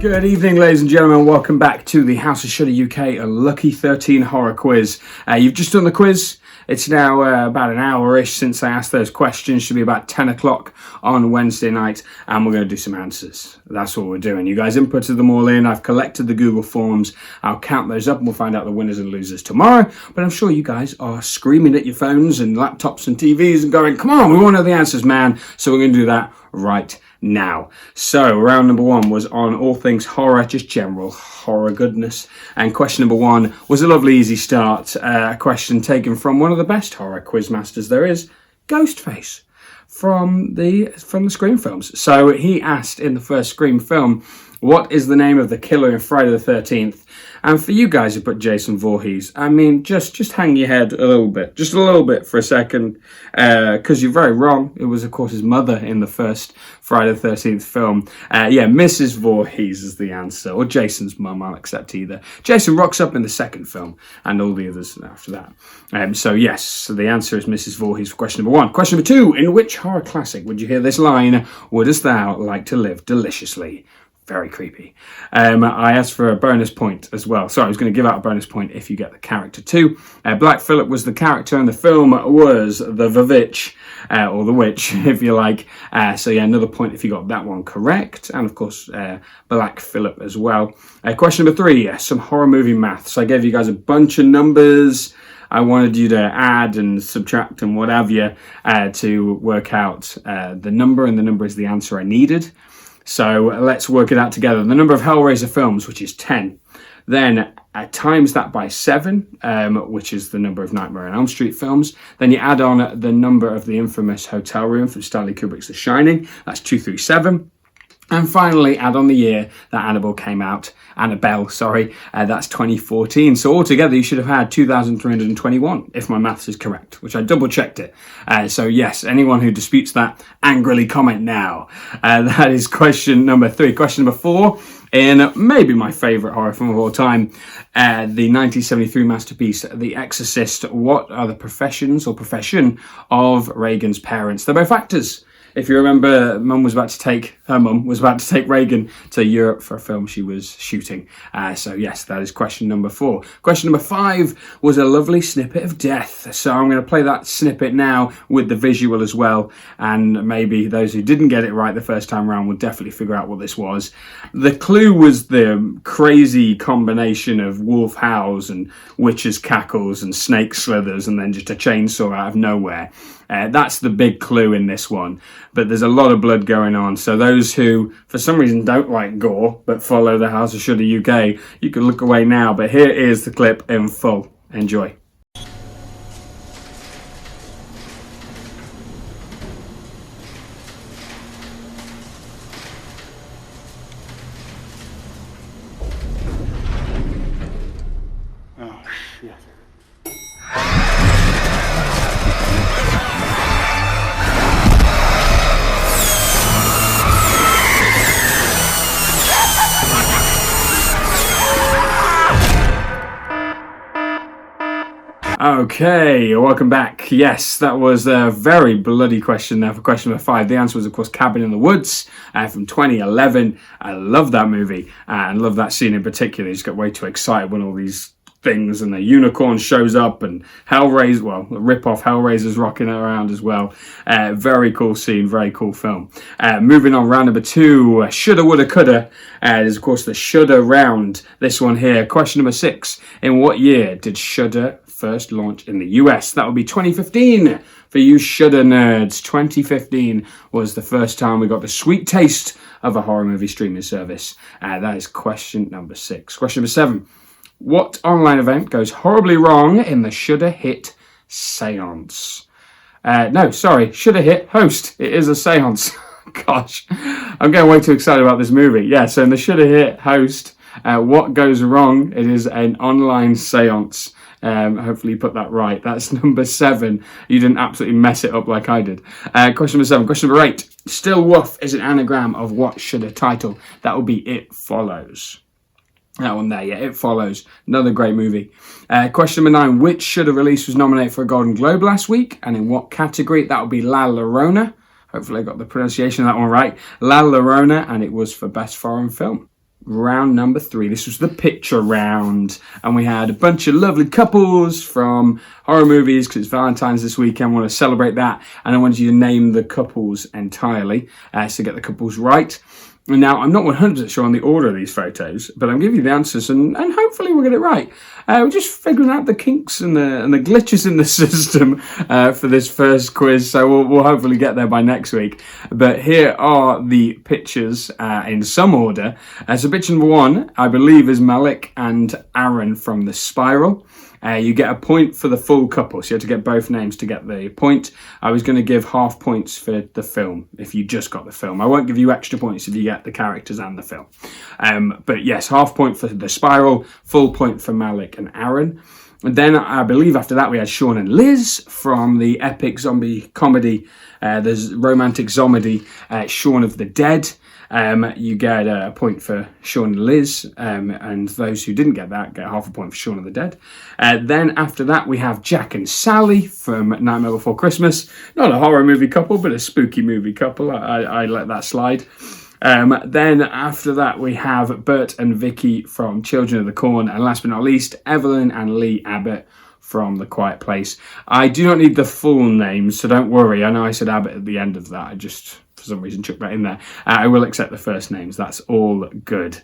Good evening, ladies and gentlemen. Welcome back to the House of Shudder UK Lucky 13 horror quiz. You've just done the quiz. It's now about an hour-ish since I asked those questions. Should be about 10 o'clock on Wednesday night, and we're going to do some answers. That's what we're doing. You guys inputted them all in. I've collected the Google Forms. I'll count those up, and we'll find out the winners and losers tomorrow. But I'm sure you guys are screaming at your phones and laptops and TVs and going, come on, we want to know the answers, man. So we're going to do that right now. So round number one was on all things horror, just general horror goodness, and question number one was a lovely easy start, a question taken from one of the best horror quizmasters there is, Ghostface from the Scream films. So he asked in the first Scream film, what is the name of the killer in Friday the 13th? And for you guys who put Jason Voorhees, I mean, just hang your head a little bit, just a little bit for a second, because you're very wrong. It was, of course, his mother in the first Friday the 13th film. Mrs. Voorhees is the answer, or Jason's mum, I'll accept either. Jason rocks up in the second film, and all the others after that. So the answer is Mrs. Voorhees for question number one. Question number two, in which horror classic would you hear this line, wouldst thou like to live deliciously? Very creepy. I asked for a bonus point as well. Sorry, I was going to give out a bonus point if you get the character too. Black Phillip was the character and the film was the Vavitch, or the witch, if you like. Another point if you got that one correct. And of course, Black Phillip as well. Question number three, some horror movie maths. I gave you guys a bunch of numbers. I wanted you to add and subtract and what have you to work out the number, and the number is the answer I needed. So let's work it out together. The number of Hellraiser films, which is 10. Then times that by 7, which is the number of Nightmare on Elm Street films. Then you add on the number of the infamous hotel room from Stanley Kubrick's The Shining. That's 237. And finally, add on the year that Annabelle, that's 2014. So altogether, you should have had 2,321, if my maths is correct, which I double-checked it. So yes, anyone who disputes that, angrily comment now. That is question number three. Question number four, in maybe my favourite horror film of all time, the 1973 masterpiece, The Exorcist. What are the profession of Reagan's parents? They're both actors. If you remember, her mum was about to take Reagan to Europe for a film she was shooting. So yes, that is question number four. Question number five was a lovely snippet of death. So I'm going to play that snippet now with the visual as well. And maybe those who didn't get it right the first time around will definitely figure out what this was. The clue was the crazy combination of wolf howls and witches' cackles and snake slithers and then just a chainsaw out of nowhere. That's the big clue in this one, but there's a lot of blood going on. So those who, for some reason, don't like gore but follow the House of Shudder UK, you can look away now. But here is the clip in full. Enjoy. Oh, shit. Okay, welcome back. Yes, that was a very bloody question there for question number five. The answer was, of course, Cabin in the Woods from 2011. I love that movie and love that scene in particular. You just get way too excited when all these things and the unicorn shows up and Hellraiser, well, the rip-off Hellraiser's rocking around as well. Very cool scene, very cool film. Moving on, round number two, shoulda, woulda, coulda. There's, of course, the Shudder round. This one here. Question number six. In what year did Shudder first launch in the US? That would be 2015 for you Shudder nerds. 2015 was the first time we got the sweet taste of a horror movie streaming service. That is question number six. Question number seven. What online event goes horribly wrong in the Shudder hit Seance? Shudder hit Host. It is a Seance. Gosh, I'm getting way too excited about this movie. Yeah, so in the Shudder hit Host, what goes wrong? It is an online Seance. Hopefully you put that right. That's number seven. You didn't absolutely mess it up like I did. Question number seven. Question number eight. Still Woof is an anagram of what Shudder title? That would be It Follows. That one there, yeah, It Follows. Another great movie. Question number nine. Which Shudder release was nominated for a Golden Globe last week? And in what category? That would be La Llorona. Hopefully I got the pronunciation of that one right. La Llorona, and it was for Best Foreign Film. round number 3. This was the picture round, and we had a bunch of lovely couples from horror movies because it's Valentine's this weekend. I want to celebrate that, and I wanted you to name the couples entirely, so get the couples right. And now, I'm not 100% sure on the order of these photos, but I'm giving you the answers, and hopefully we'll get it right. We're just figuring out the kinks and the glitches in the system for this first quiz, so we'll hopefully get there by next week. But here are the pictures in some order. So picture number 1, I believe, is Malik and Aaron from The Spiral. You get a point for the full couple, so you have to get both names to get the point. I was going to give half points for the film, if you just got the film. I won't give you extra points if you get the characters and the film. But yes, half point for The Spiral, full point for Malik and Aaron. And then I believe after that we had Sean and Liz from the epic zombie comedy, there's romantic zomedy, Shaun of the Dead. You get a point for Sean and Liz, and those who didn't get that get half a point for Shaun of the Dead. Then after that we have Jack and Sally from Nightmare Before Christmas. Not a horror movie couple, but a spooky movie couple. I let that slide. Then after that we have Bert and Vicky from Children of the Corn, and last but not least, Evelyn and Lee Abbott from The Quiet Place. I do not need the full names, so don't worry. I know I said Abbott at the end of that. I just, for some reason, chucked that in there. I will accept the first names. That's all good.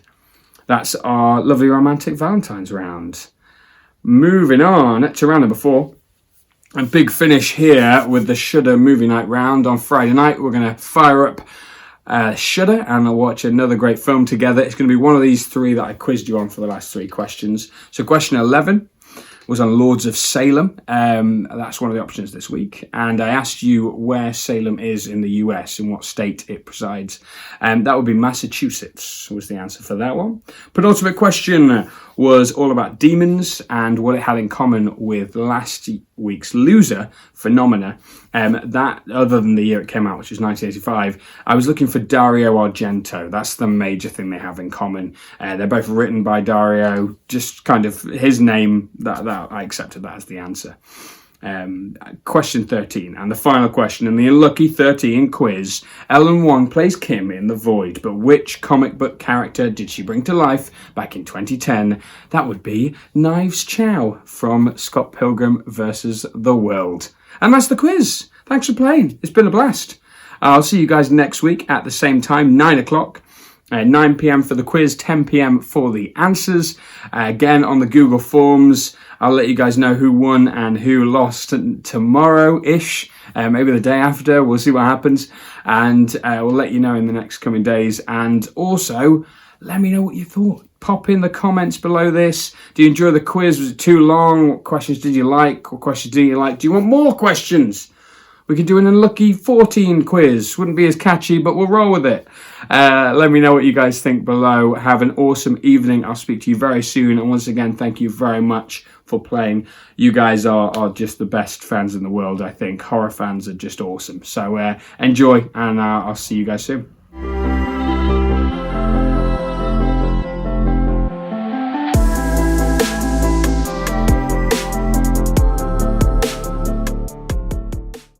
That's our lovely romantic Valentine's round. Moving on to round number 4. A big finish here with the Shudder movie night round on Friday night. We're going to fire up Shudder and I'll watch another great film together. It's going to be one of these 3 that I quizzed you on for the last 3 questions. So question 11 was on Lords of Salem. That's one of the options this week. And I asked you where Salem is in the US, in what state it presides. That would be Massachusetts was the answer for that one. Penultimate question was all about demons and what it had in common with last week's loser, Phenomena. That, other than the year it came out, which was 1985, I was looking for Dario Argento. That's the major thing they have in common. They're both written by Dario, just kind of his name, that I accepted that as the answer. Question 13, and the final question in the Unlucky 13 quiz. Ellen Wong plays Kim in The Void, but which comic book character did she bring to life back in 2010? That would be Knives Chow from Scott Pilgrim vs. the World. And that's the quiz. Thanks for playing. It's been a blast. I'll see you guys next week at the same time, 9 o'clock. 9 p.m. for the quiz, 10 p.m. for the answers. Again, on the Google Forms, I'll let you guys know who won and who lost tomorrow-ish. Maybe the day after. We'll see what happens. And we'll let you know in the next coming days. And also, let me know what you thought. Pop in the comments below this. Do you enjoy the quiz? Was it too long? What questions did you like? What questions didn't you like? Do you want more questions? We could do an Unlucky 14 quiz. Wouldn't be as catchy, but we'll roll with it. Let me know what you guys think below. Have an awesome evening. I'll speak to you very soon. And once again, thank you very much for playing. You guys are just the best fans in the world, I think. Horror fans are just awesome. So enjoy, and I'll see you guys soon.